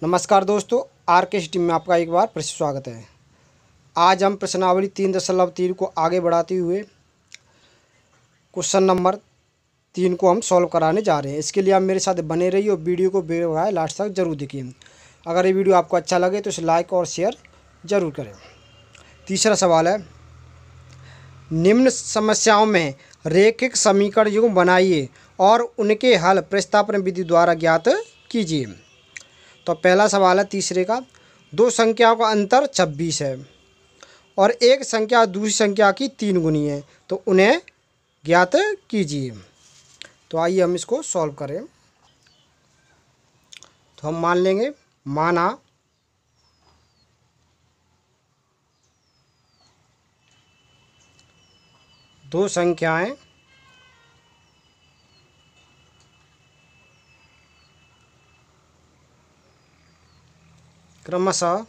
नमस्कार दोस्तों, आर के टीम में आपका एक बार फिर से स्वागत है। आज हम प्रश्नावली 3.3 को आगे बढ़ाते हुए क्वेश्चन नंबर 3 को हम सॉल्व कराने जा रहे हैं। इसके लिए आप मेरे साथ बने रहिए और वीडियो को बेवजह लास्ट तक जरूर देखिए। अगर ये वीडियो आपको अच्छा लगे तो इसे लाइक और शेयर ज़रूर करें। तीसरा सवाल है, निम्न समस्याओं में रैखिक समीकरण युग्म बनाइए और उनके हल प्रतिस्थापन विधि द्वारा ज्ञात कीजिए। तो पहला सवाल है तीसरे का, दो संख्याओं का अंतर 26 है और एक संख्या दूसरी संख्या की 3 गुनी है, तो उन्हें ज्ञात कीजिए। तो आइए हम इसको सॉल्व करें। तो हम मान लेंगे, माना दो संख्याएं क्रमशः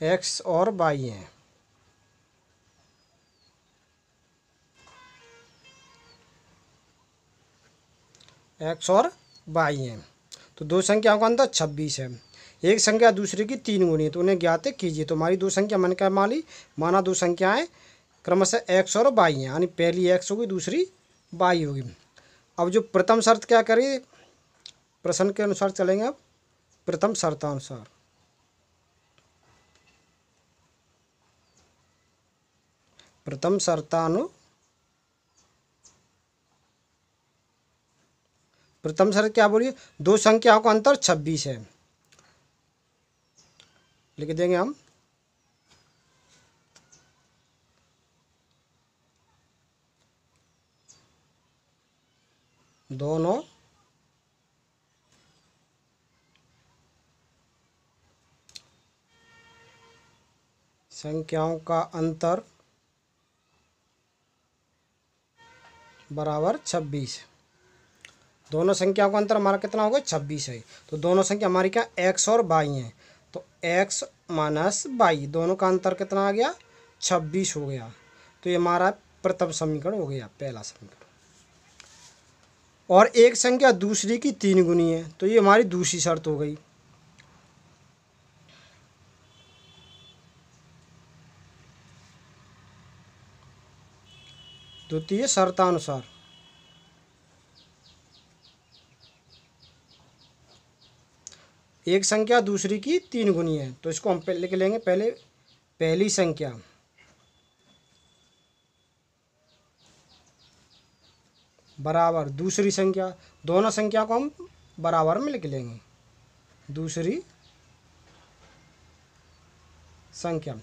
x और y हैं। x और y हैं। तो दो संख्याओं का अंतर 26 है, एक संख्या दूसरे की 3 गुनी है, तो उन्हें ज्ञात कीजिए। तो हमारी दो संख्या मन क्या माना दो संख्याएं क्रमशः x और y हैं, यानी पहली x होगी दूसरी y होगी। अब जो प्रथम शर्त क्या करें, प्रश्न के अनुसार चलेंगे। अब प्रथम शर्तानुसार प्रथम शर्त क्या बोलिए, दो संख्याओं का अंतर 26 है। लिख देंगे हम दोनों संख्याओं का अंतर बराबर 26। दोनों संख्याओं का अंतर हमारा कितना होगा, 26 है। तो दोनों संख्या हमारी क्या x और y हैं, तो x माइनस y, दोनों का अंतर कितना आ गया, 26 हो गया। तो ये हमारा प्रथम समीकरण हो गया, पहला समीकरण। और एक संख्या दूसरी की 3 गुनी है, तो ये हमारी दूसरी शर्त हो गई। द्वितीय शर्तानुसार एक संख्या दूसरी की 3 गुनी है, तो इसको हम लिख लेंगे पहले पहली संख्या बराबर दूसरी संख्या, दोनों संख्या को हम बराबर में लिख लेंगे। दूसरी संख्या,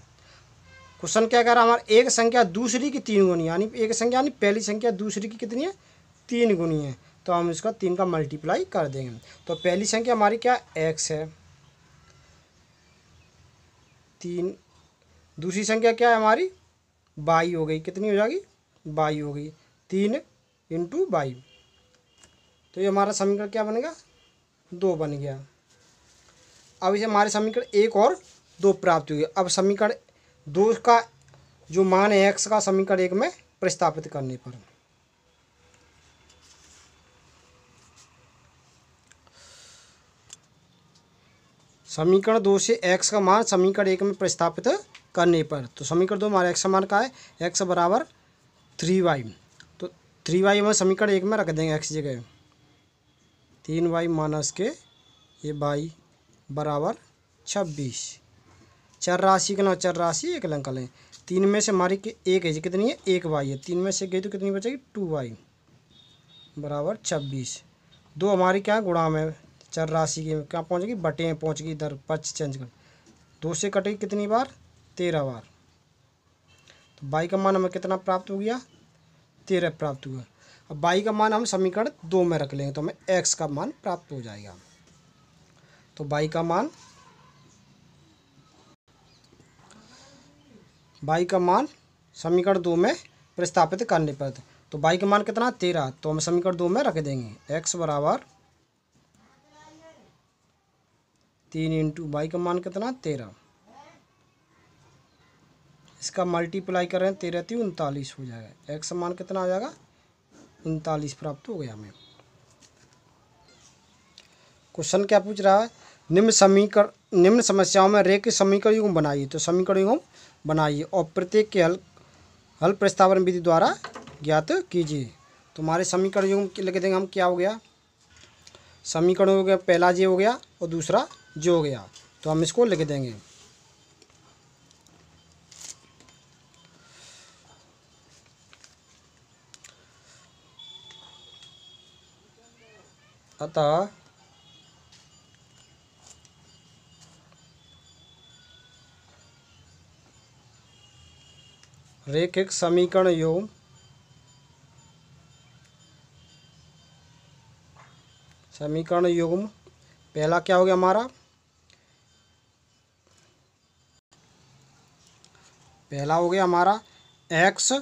क्वेश्चन क्या कह रहा है हमारा, एक संख्या दूसरी की 3 गुनी, यानी एक संख्या यानी पहली संख्या दूसरी की कितनी है, 3 गुनी है, तो हम इसका 3 का मल्टीप्लाई कर देंगे। तो पहली संख्या हमारी क्या x है, 3, दूसरी संख्या क्या है हमारी y हो गई, कितनी हो जाएगी, y हो गई, 3 इंटू y। तो ये हमारा समीकरण क्या बनेगा, 2 बन गया। अब इसे हमारे समीकरण 1 और 2 प्राप्त हुए। अब समीकरण 2 का जो मान है x का, समीकरण 1 में प्रतिस्थापित करने पर समीकरण 2 से x का मान समीकरण 1 में प्रतिस्थापित करने पर, तो समीकरण 2 हमारा x का मान का है, x बराबर 3y। तो 3y हम समीकरण 1 में रख देंगे, x जगह 3y माइनस के ये y बराबर 26। चर राशि के ना चर राशि एक अंक लें, 3 में से हमारी एक है, कितनी है, 1y है, 3 में से गई तो कितनी बचेगी, 2y बराबर 26। 2 हमारी क्या है, गुणा में चर राशि की क्या पहुंचेगी, बटे में पहुंच गई, इधर पक्ष चेंज कर, 2 से कटेगी कितनी बार, 13 बार। तो y का मान हमें कितना प्राप्त हो गया, 13 प्राप्त हुआ। अब y का मान हम समीकरण 2 में रख लेंगे, तो हमें x का मान प्राप्त हो जाएगा। तो y का मान समीकरण 2 में प्रतिस्थापित करने पर, तो y का मान कितना, 13, तो हम समीकरण 2 में रख देंगे, x बराबर 3 इंटू y का मान कितना, 13, इसका मल्टीप्लाई करें 13 3 39 हो जाएगा। x मान कितना आ जाएगा, 39 प्राप्त हो गया हमें। क्वेश्चन क्या पूछ रहा है, निम्न समस्याओं में रेखीय समीकरण युग्म बनाइए। तो समीकरण युग्म बनाइए और प्रत्येक के हल प्रस्तावना विधि द्वारा ज्ञात कीजिए। तो हमारे समीकरण युग्म लिख देंगे हम, क्या हो गया, समीकरण हो गया, पहला जे हो गया और दूसरा जो हो गया। तो हम इसको लिख देंगे, अतः रेखिक समीकरण युग्म पहला क्या हो गया हमारा, पहला हो गया हमारा x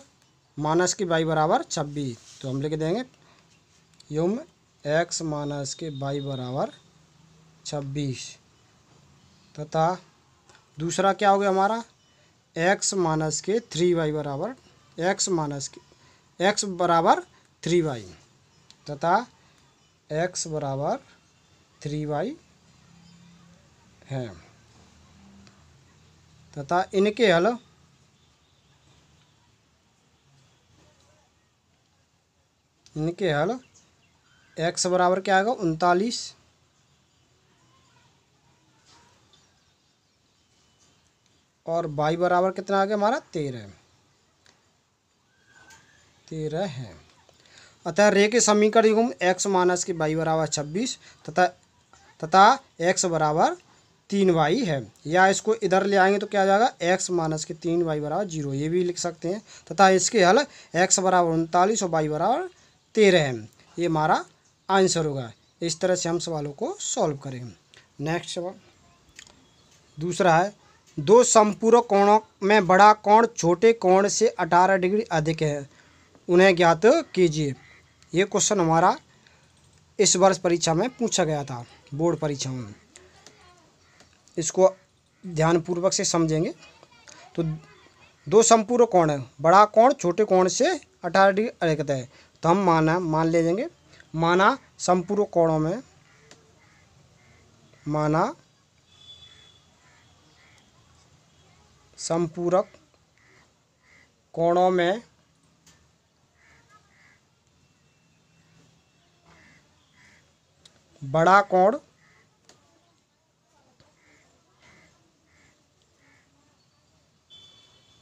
माइनस की y बराबर 26। तो हम लिख देंगे युग्म x माइनस के y बराबर 26 तथा दूसरा क्या हो गया हमारा x माइनस के 3y बराबर x बराबर 3y तथा x बराबर 3y है तथा इनके हल x बराबर क्या आएगा 39 और y बराबर कितना आ गया हमारा 13 है। अतः रेखीय समीकरण युग्म x माइनस के y बराबर 26 तथा x बराबर 3y है। या इसको इधर ले आएंगे तो क्या आ जाएगा x माइनस के 3y बराबर 0, ये भी लिख सकते हैं। तथा इसके हल x बराबर 39 और y बराबर 13 है। ये हमारा आंसर होगा। इस तरह से हम सवालों को सॉल्व करेंगे। नेक्स्ट सवाल दूसरा है, दो समपूरक कोणों में बड़ा कोण छोटे कोण से 18 डिग्री अधिक है, उन्हें ज्ञात कीजिए। ये क्वेश्चन हमारा इस वर्ष परीक्षा में पूछा गया था, बोर्ड परीक्षा में। इसको ध्यानपूर्वक से समझेंगे। तो दो समपूरक कोण है, बड़ा कोण छोटे कोण से 18 डिग्री अधिक है। तो हम मान ले जाएंगे, माना समपूरक कोणों में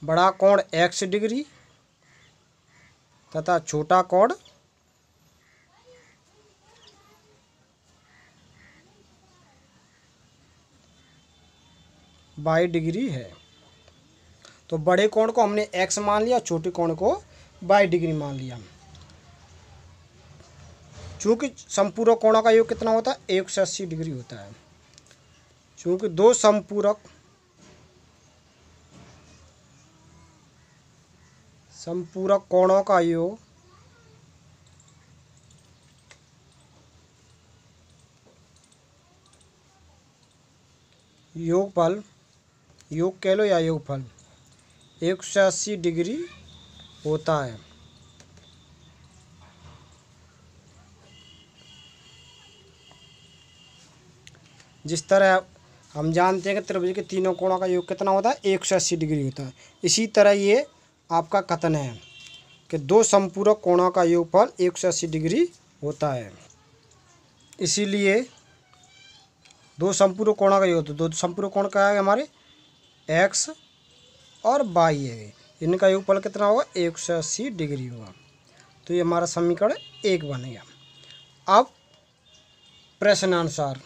बड़ा कोण x डिग्री तथा छोटा कोण y डिग्री है। तो बड़े कोण को हमने x मान लिया, छोटे कोण को y डिग्री मान लिया। चूँकि समपूरक कोणों का योग कितना होता है 180 डिग्री होता है। चूँकि दो समपूरक कोणों का योग योग कह लो या योगफल 180 डिग्री होता है। जिस तरह हम जानते हैं कि त्रिभुज के तीनों कोणों का योग कितना होता है 180 डिग्री होता है, इसी तरह ये आपका कथन है कि दो समपूरक कोणों का योगफल 180 डिग्री होता है। इसीलिए दो समपूरक कोणों का योग, तो दो समपूरक कोण क्या है हमारे x और y है, इनका योगफल कितना होगा 180 डिग्री होगा। तो ये हमारा समीकरण 1 बन गया। अब प्रश्नानुसार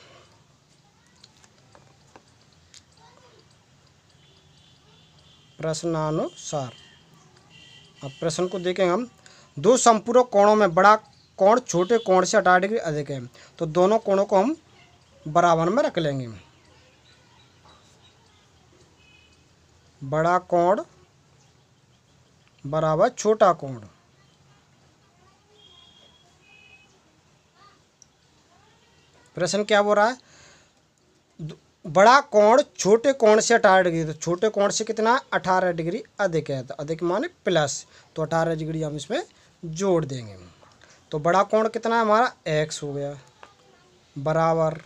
अब प्रश्न को देखें हम, दो समपूरक कोणों में बड़ा कोण छोटे कोण से 18 डिग्री अधिक है। तो दोनों कोणों को हम बराबर में रख लेंगे। बड़ा कोण बराबर छोटा कोण। प्रश्न क्या बोल रहा है, बड़ा कोण छोटे कोण से 18 डिग्री, तो छोटे कोण से कितना 18 डिग्री अधिक है। तो अधिक माने प्लस, तो 18 डिग्री हम इसमें जोड़ देंगे। तो बड़ा कोण कितना है हमारा x हो गया, बराबर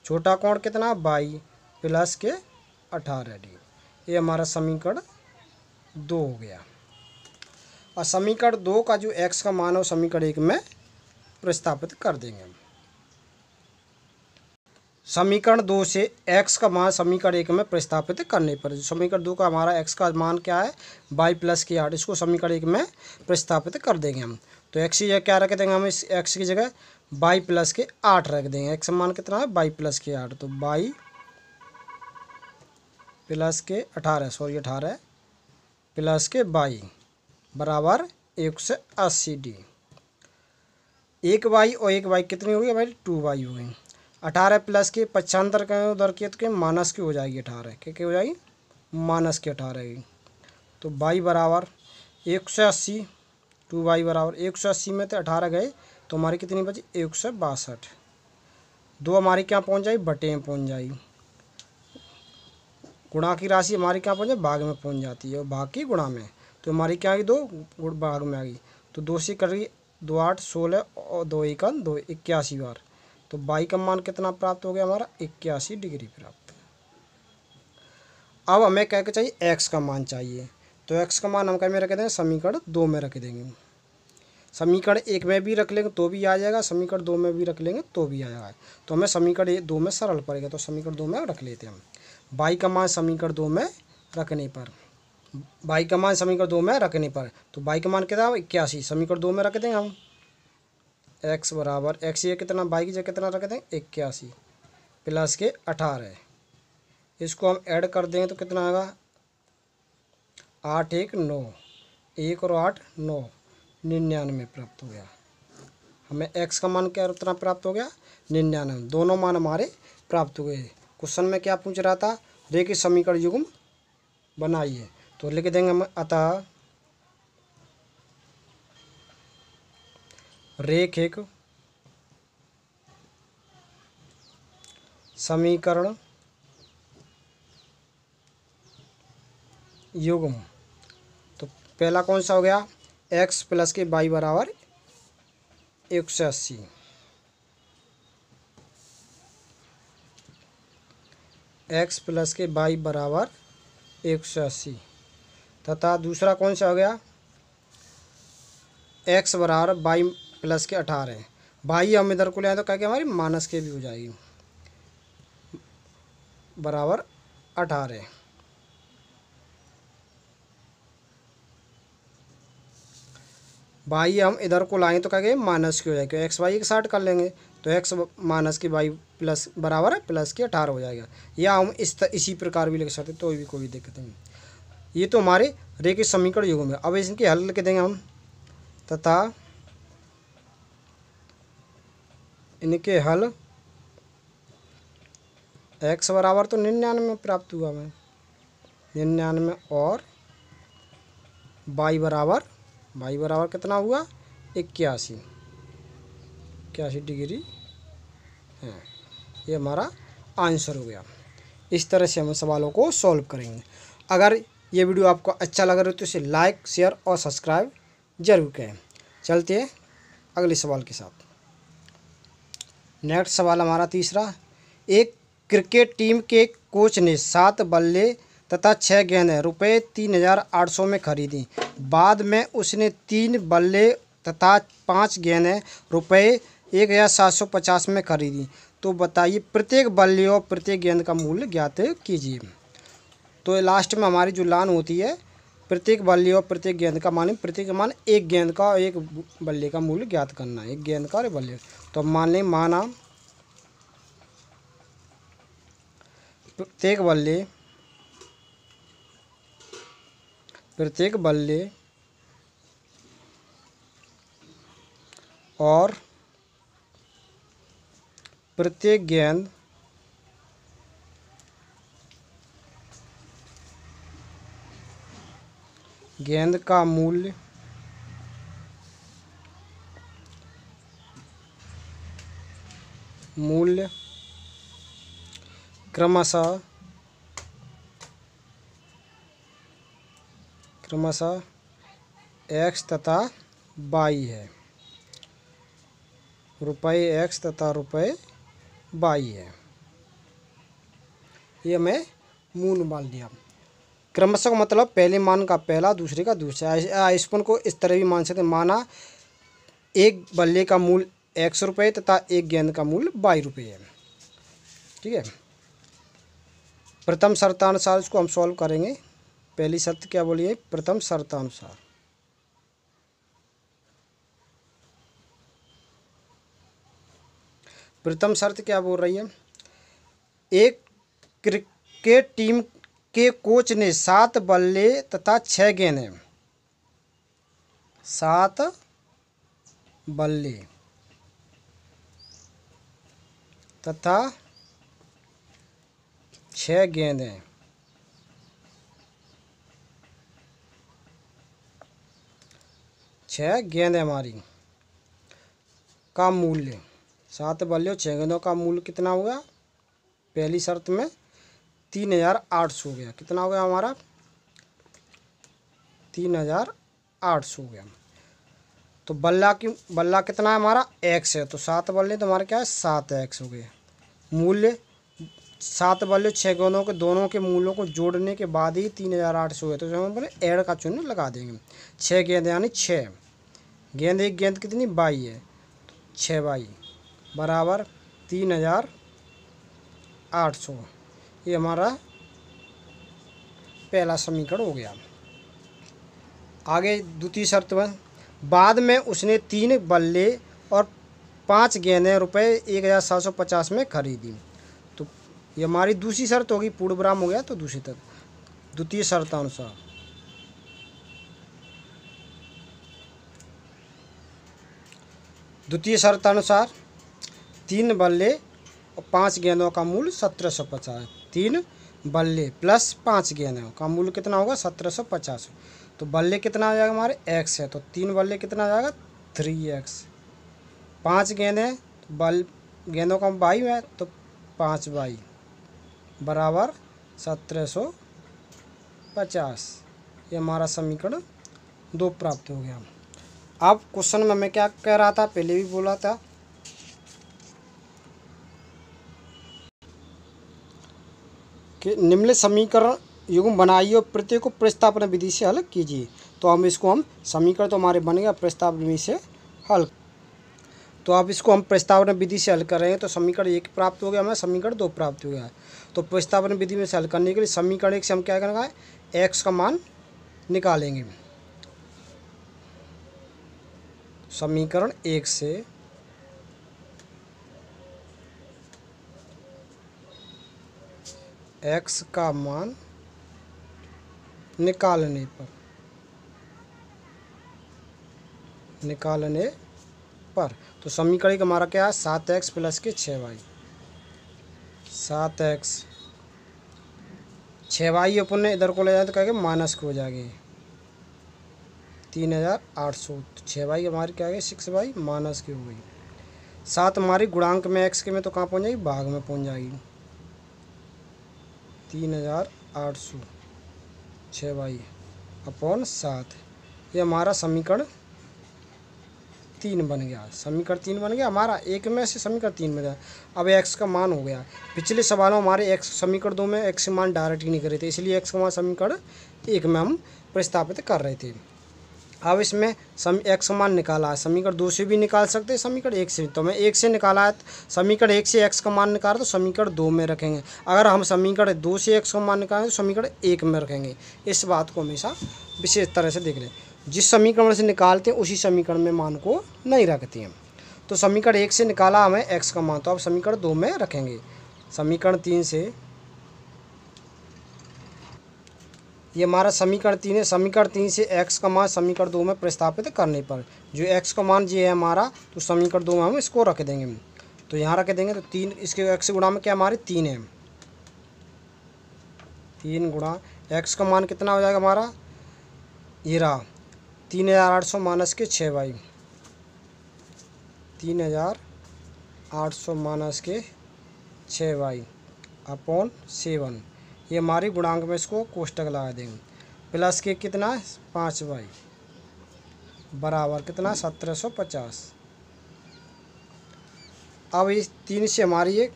छोटा कोण कितना y प्लस के 18 डिग्री। ये हमारा समीकरण 2 हो गया। और समीकरण 2 का जो x का मान है वो समीकरण 1 में प्रतिस्थापित कर देंगे हम। समीकरण 2 से x का मान समीकरण 1 में प्रतिस्थापित करने पर समीकरण 2 का हमारा x का मान क्या है y प्लस के 8, इसको समीकरण 1 में प्रतिस्थापित कर देंगे हम। तो x की जगह क्या रख देंगे हम, इस x की जगह y प्लस के 8 रख देंगे। x का मान कितना है y प्लस के 8, तो y प्लस के 18 प्लस के y बराबर 180 डी। एक y और एक y कितनी हो गई भाई 2y हो गई। 18 प्लस के 95 का उधर के तो माइनस की हो जाएगी 18, क्या हो जाएगी माइनस की 18 की। तो y बराबर 180, 2y बराबर 180 में तो 18 गए तो हमारी कितनी बची 162। 2 हमारी क्या पहुंच जाएगी बटे में पहुंच जाएगी। गुणा की राशि हमारी क्या पहुंच जाए भाग में पहुंच जाती है और भाग की गुणा में, तो हमारी क्या आ गई 2 भाग में आ गई। तो 2 से कर गई 2 8 16 और 2 1 2 81 बार। तो y का मान कितना प्राप्त हो गया हमारा 81 डिग्री प्राप्त। अब हमें क्या चाहिए x का मान चाहिए। तो x का मान हम क्या में रख देंगे समीकरण 2 में रख देंगे। समीकरण 1 में भी रख लेंगे तो भी आ जाएगा, समीकरण 2 में भी रख लेंगे तो भी आ जाएगा। तो हमें समीकरण 2 में सरल पड़ेगा, तो समीकरण 2 में रख लेते हैं हम। y का मान समीकरण 2 में रखने पर y का मान समीकरण 2 में रखने पर तो y का मान कितना 81 समीकरण 2 में रख देंगे हम। x बराबर x ये कितना y की जगह कितना रख देंगे 81 प्लस के 18, इसको हम ऐड कर देंगे तो कितना आएगा 8 1 9, 1 और 8 9 99 प्राप्त हो गया। हमें x का मान क्या उतना प्राप्त हो गया 99। दोनों मान हमारे प्राप्त हो गए। क्वेश्चन में क्या पूछ रहा था रेखीय समीकरण युग्म बनाइए, तो लिख देंगे हम अतः रेखिक समीकरण युग्म। तो पहला कौन सा हो गया x प्लस के y बराबर 180, x प्लस के y बराबर 180 तथा दूसरा कौन सा हो गया x बराबर y प्लस के 18। y हम इधर को ले आए तो क्या हमारी माइनस के भी हो जाएगी बराबर 18। y हम इधर को लाएँ तो क्या कहें माइनस की हो जाएगी, एक्स वाई एक साथ कर लेंगे तो x माइनस की y प्लस बराबर है प्लस के 18 हो जाएगा। या हम इसी प्रकार भी लिख सकते तो भी कोई दिक्कत नहीं। ये तो हमारे रेखीय समीकरण युग्म है। अब इनके हल लिख देंगे हम तथा इनके हल x बराबर तो 99 प्राप्त हुआ हमें 99 और y बराबर कितना हुआ 81 डिग्री है। ये हमारा आंसर हो गया। इस तरह से हम सवालों को सॉल्व करेंगे। अगर ये वीडियो आपको अच्छा लग रहा है तो इसे लाइक शेयर और सब्सक्राइब जरूर करें। चलते हैं अगले सवाल के साथ। नेक्स्ट सवाल हमारा तीसरा, एक क्रिकेट टीम के कोच ने 7 बल्ले तथा 6 गेंदें रुपये 3800 में खरीदी। बाद में उसने 3 बल्ले तथा 5 गेंदें रुपये 1750 में खरीदी। तो बताइए प्रत्येक बल्ले और प्रत्येक गेंद का मूल्य ज्ञात कीजिए। तो लास्ट में हमारी जो लाइन होती है प्रत्येक बल्ले और प्रत्येक गेंद का मान, प्रत्येक मान एक गेंद का और एक बल्ले का मूल्य ज्ञात करना है, एक गेंद का और बल्ले। तो मान लें माना प्रत्येक बल्ले और प्रत्येक गेंद का मूल्य क्रमशः x तथा y है। रुपये एक्स तथा रुपये वाई है। ये हमें मूल मान लिया। क्रमशः का मतलब पहले मान का पहला, दूसरे का दूसरा। इसको को इस तरह भी मान सकते हैं। माना एक बल्ले का मूल एक्स रुपये तथा एक गेंद का मूल वाई रुपये है। ठीक है, प्रथम शर्तानुसार इसको हम सॉल्व करेंगे। पहली शर्त क्या बोलिए? प्रथम शर्तानुसार। प्रथम शर्त क्या बोल रही है? एक क्रिकेट टीम के कोच ने 7 बल्ले तथा 6 गेंदें, 7 बल्ले तथा 6 गेंदें हमारी का मूल्य, 7 बल्ले और 6 गेंदों का मूल्य कितना होगा? पहली शर्त में 3800 हो गया। कितना हो गया हमारा? 3800 हो गया। तो बल्ला कितना है हमारा? एक्स है। तो 7 बल्ले तो हमारे क्या है? 7 एक्स हो गए। मूल्य 7 बल्ले 6 गेंदों के दोनों के मूल्यों को जोड़ने के बाद ही 3800 है। तो हम बोले ऐड का चिन्ह लगा देंगे। 6 गेंद यानी 6 गेंद, एक गेंद कितनी? 22 है। 6 22 बराबर 3800। ये हमारा पहला समीकरण हो गया। आगे द्वितीय शर्त में, बाद में उसने 3 बल्ले और 5 गेंदें रुपये 1750 में खरीदी। तो ये हमारी दूसरी शर्त होगी। पूर्ण विराम हो गया तो दूसरी तक। द्वितीय शर्तानुसार द्वितीय शर्तानुसार 3 बल्ले और 5 गेंदों का मूल्य 1750। 3 बल्ले प्लस 5 गेंदों का मूल्य कितना होगा? 1750। तो बल्ले कितना आ जाएगा हमारे? एक्स है। तो 3 बल्ले कितना आ जाएगा? 3x। 5 गेंदें गेंदों का वाई है तो 5 वाई बराबर 1750। ये हमारा समीकरण 2 प्राप्त हो गया। अब क्वेश्चन में मैं क्या कह रहा था, पहले भी बोला था कि निम्न समीकरण युग्म बनाइए और प्रत्येक को प्रतिस्थापन विधि से हल कीजिए। तो हम समीकरण तो हमारे बन गया प्रतिस्थापन विधि से हल। तो अब इसको हम प्रतिस्थापन विधि से हल करेंगे तो समीकरण 1 प्राप्त हो गया, हमें समीकरण 2 प्राप्त हो गया। तो प्रतिस्थापन विधि में से हल करने के लिए समीकरण 1 से हम क्या करेंगे? एक्स का मान निकालेंगे। समीकरण 1 से एक्स का मान निकालने पर तो समीकरण हमारा क्या है? 7x प्लस के 6y। 7x 6y अपन ने इधर को ले जाए तो कहेंगे माइनस को हो जाएगी 3800। 6y हमारी क्या है? 6y माइनस की हो गई। 7 हमारी गुणांक में x के में तो कहाँ पहुँच जाएगी? भाग में पहुँच जाएगी। 3800 6y अपॉन 7। ये हमारा समीकरण 3 बन गया। समीकरण 3 बन गया हमारा। एक में से समीकरण 3 बन गया। अब x का मान हो गया। पिछले सवालों हमारे x समीकरण 2 में x मान डायरेक्ट ही नहीं करे थे, इसलिए x का मान समीकरण 1 में हम प्रतिस्थापित कर रहे थे। अब इसमें x मान निकाला है। समीकरण 2 से भी निकाल सकते हैं, समीकरण 1 से। तो मैं 1 से निकाला है, समीकरण 1 से x का मान निकाला तो समीकरण 2 में रखेंगे। अगर हम समीकरण 2 से x का मान निकालें तो समीकरण 1 में रखेंगे। इस बात को हमेशा विशेष तरह से देख लें। जिस समीकरण से निकालते हैं उसी समीकरण में मान को नहीं रखते हैं। तो समीकरण 1 से निकाला हमें x का मान, तो अब समीकरण 2 में रखेंगे। समीकरण 3 से ये हमारा समीकरण 3 है। समीकरण 3 से x का मान समीकरण 2 में प्रतिस्थापित करने पर जो x का मान ये है हमारा, तो समीकरण 2 में हम इसको रख देंगे। तो यहाँ रख देंगे तो 3 इसके x गुणा में क्या हमारे 3 है। 3 गुणा x का मान कितना हो जाएगा हमारा? ये रहा 3800 माइनस के 6y। 3800 माइनस के 6y अपॉन 7। ये हमारी गुणांक में इसको कोष्टक लगा देंगे। प्लस के कितना 5y बराबर कितना 1750। अब इस 3 से हमारी ये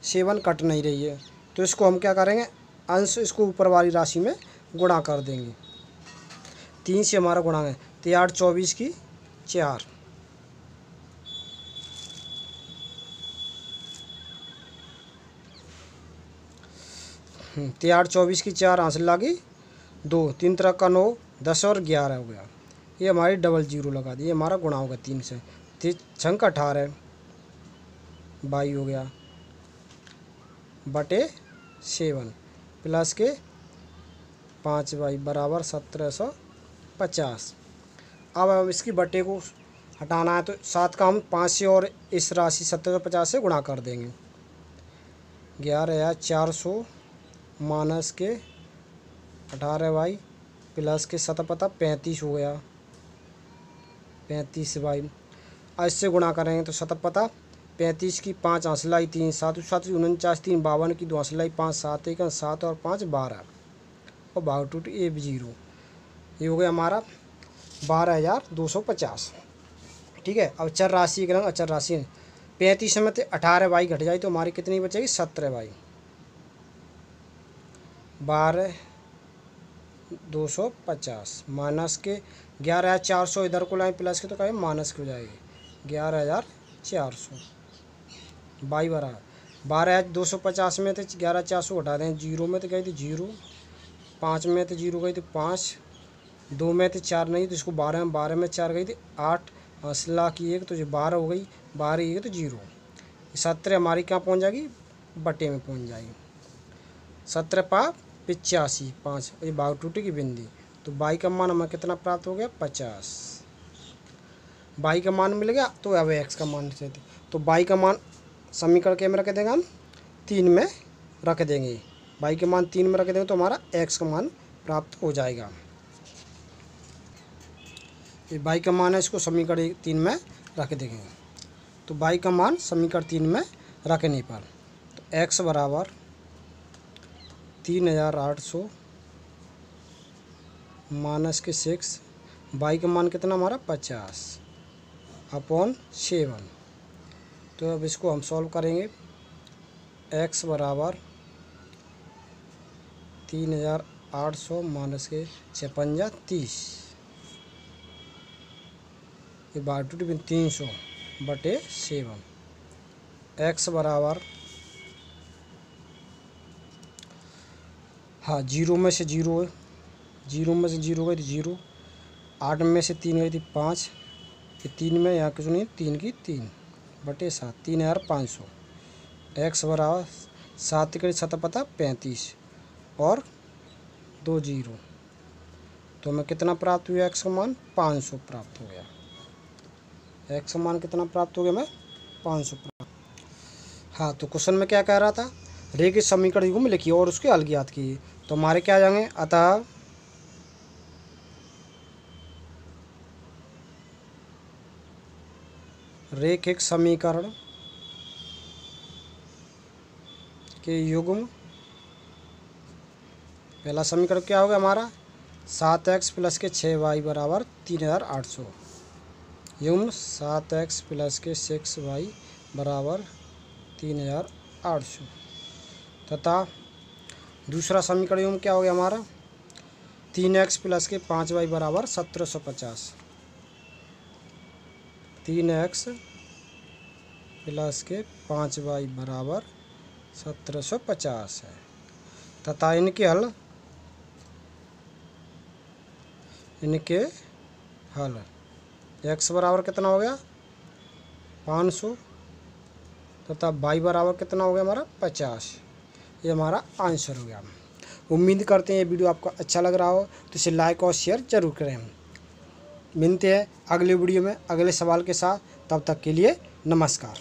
7 कट नहीं रही है, तो इसको हम क्या करेंगे, अंश इसको ऊपर वाली राशि में गुणा कर देंगे। 3 से हमारा गुणा है तो 8 24 की 4, 8 24 की 4 हासिल लगी 2, 3 तरह का 9, 10 और 11 हो गया। ये हमारी डबल जीरो लगा दी, ये हमारा गुणा होगा 3 से। 3 छंक 18 22 हो गया बटे 7 प्लस के 5 वाई बराबर 1750। अब इसकी बटे को हटाना है तो 7 का हम 5 से और इस राशि 1750 से गुणा कर देंगे। 11,400 माइनस के 18 वाई प्लस के 1750 हो गया 35 वाई। अब इससे गुणा करेंगे तो 1750 की 5 हासिलाई 3 7 7 49 3 52 की 2 हासिलाई 5 7 1 7 और 5 12 और भाग टूट ए 0। ये हो गया हमारा 12,250। ठीक है। अब चर राशि के अचर राशि 35 में से 18 वाई घट जाए तो हमारी कितनी बचेगी 17 वाई। 12,250 माइनस के 11,400 इधर को लाएँ प्लस के तो कहें माइनस की हो जाएगी 11,400 बाई बराबर 12,250 में थे 11,400 हटा दें, 0 में तो गई थी 0, 5 में तो 0 गई थी 5, 2 में तो 4 नहीं तो इसको 12 में 12 में 4 गई थी 8, 80 की 1 तो जो 12 हो गई 12 ही है तो 0। 17 हमारी कहाँ पहुँच जाएगी बटे में पहुँच जाएगी। 17 पा 85 5 ये भाग टूटी की बिंदी तो बाई का मान हमें कितना प्राप्त हो गया 50। बाई का मान मिल गया तो अब एक्स का मान देते तो बाई का मान समीकरण के में रख देंगे हम 3 में रख देंगे। बाई के मान 3 में रख देंगे तो हमारा एक्स का मान प्राप्त हो जाएगा। ये बाई का मान है इसको समीकरण 3 में रख देंगे तो बाई का मान समीकरण 3 में रखने पर तो एक्स बराबर 3,800 माइनस के 6 बाई का मान कितना हमारा 50 अपॉन 7। तो अब इसको हम सॉल्व करेंगे। एक्स बराबर 3,800 माइनस के 56 30 ये बार टू 300 बटे 7। एक्स बराबर हाँ 0 में से 0 है 0 में से 0 गई थी 0, 8 में से 3 गई थी 5, ये 3 में यहाँ कुछ नहीं 3 की 3 बटे 7 3,500। एक्स बराबर 7 के 735 और 2 0 तो हमें कितना प्राप्त हुआ एक्स का मान 500 प्राप्त हो गया। एक्स का मान कितना प्राप्त हो गया हमें 500 प्राप्त। हाँ तो क्वेश्चन में क्या कह रहा था रे के समीकरण युग्म में लिखिए और उसके हल ज्ञात कीजिए तो हमारे क्या आ जाएंगे अतः रेखिक समीकरण के युग्म पहला समीकरण क्या होगा हमारा 7x प्लस के 6y बराबर 3,800 युग्म 7x प्लस के 6y बराबर 3,800 तथा दूसरा समीकरण युग्म क्या हो गया हमारा 3x प्लस के 5y बराबर 1750 3x प्लस के 5y बराबर 1750 है तथा इनके हल x बराबर कितना हो गया 500 तथा y बराबर कितना हो गया हमारा 50। ये हमारा आंसर हो गया। उम्मीद करते हैं ये वीडियो आपको अच्छा लग रहा हो तो इसे लाइक और शेयर जरूर करें। मिलते हैं अगले वीडियो में अगले सवाल के साथ, तब तक के लिए नमस्कार।